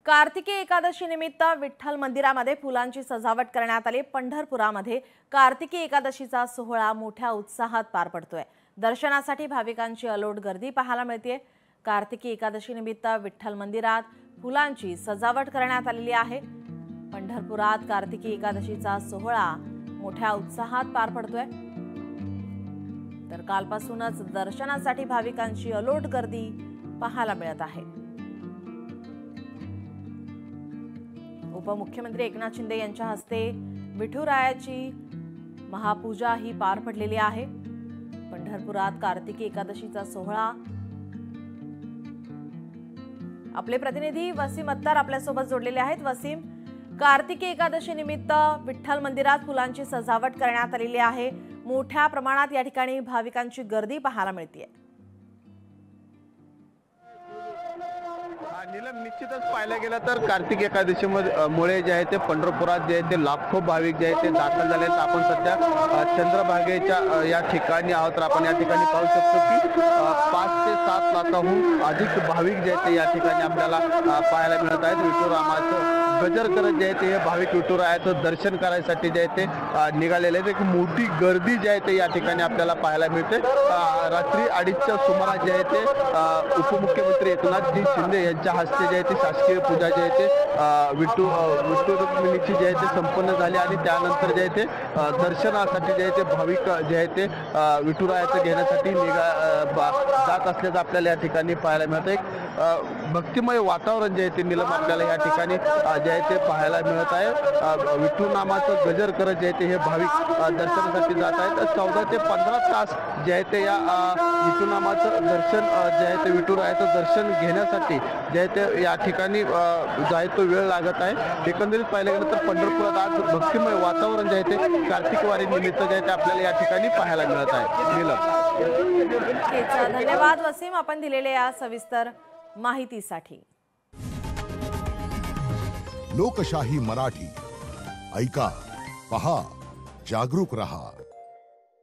कार्तिकी एकादशी निमित्त विठ्ठल मंदिरामध्ये फुलांची सजावट करण्यात आली। पंढरपुरामध्ये कार्तिकी एकादशीचा सोहळा मोठ्या उत्साहात पार पडतोय। दर्शनासाठी भाविकांची अलोट गर्दी पाहायला मिळते। कार्तिकी एकादशी निमित्त विठ्ठल मंदिरात फुलांची सजावट करण्यात आलेली आहे। पंढरपुरात कार्तिकी एकादशीचा सोहळा मोठ्या उत्साहात पार पडतोय। तर कालपासूनच दर्शनासाठी भाविकांची अलोट गर्दी पाहायला मिळत आहे। उपमुख्यमंत्री एकनाथ शिंदे यांच्या हस्ते विठुरायाची महापूजा ही पार पडलेली आहे। पंढरपुरात कार्तिकी एकादशीचा सोहळा। आपले प्रतिनिधी वसीम अत्तार आपल्या सोबत जोडलेले आहेत। वसीम, कार्तिकी एकादशी निमित्त विठ्ठल मंदिरात फुलांची सजावट करण्यात आलेली आहे। मोठ्या प्रमाणात या ठिकाणी भाविकांची गर्दी पाहायला मिळते। नीलम, निश्चितच पाहायला गेलं तर कार्तिक एकादशी मुळे जे आहे ते पंढरपुरात जे आहे ते लाखो भाविक जे आहे ते दाखल झाले आहेत। आपण सध्या चंद्रभागेच्या या ठिकाणी आहोत। तर आपण या ठिकाणी पाहू शकतो की 5 ते 7 लाखाहून अधिक भाविक जे आहेत ते या ठिकाणी आपल्याला पाहायला मिळत आहेत। विठुरामाचं गजर करत जे आहे ते हे भाविक विठुरायाचं दर्शन करायसाठी जे आहे ते निघालेले आहेत। एक मोठी गर्दी जी आहे ते या ठिकाणी आपल्याला पाहायला मिळते। रात्री 2:30च्या सुमारास जे आहे ते उपमुख्यमंत्री एकनाथजी शिंदे यांच्या हस्ते जे आहे ते शासकीय पूजा जे आहे ते विठू रुक्मिणीची जे आहे ते संपन्न झाली आणि त्यानंतर जे आहे ते दर्शनासाठी जे आहे ते भाविक जे आहे ते विठुरायाचं घेण्यासाठी जात असल्याचं आपल्याला या ठिकाणी पाहायला मिळतं। एक भक्तिमय वातावरण जे आहे ते नीलम आपल्याला या ठिकाणी जे आहे ते पाहायला मिळत आहे। विठू नामाचं गजर करत जे आहे ते हे भाविक दर्शनासाठी जात आहेत। 14 ते 15 तास जे आहे ते या विठू नामाचं दर्शन जे आहे ते विठुरायाचं दर्शन घेण्यासाठी जे आहे ते या ठिकाणी जो आहे तो वेळ लागत आहे। एकंदरीत पाहिलं गेलं तर पंढरपुरात आज भक्तिमय वातावरण जे आहे ते कार्तिक वारी निमित्त जे आहे ते आपल्याला या ठिकाणी पाहायला मिळत आहे। नीलम, धन्यवाद वसीम, आपण दिलेल्या या सविस्तर माहितीसाठी। लोकशाही मराठी ऐका, पहा, जागरूक रहा।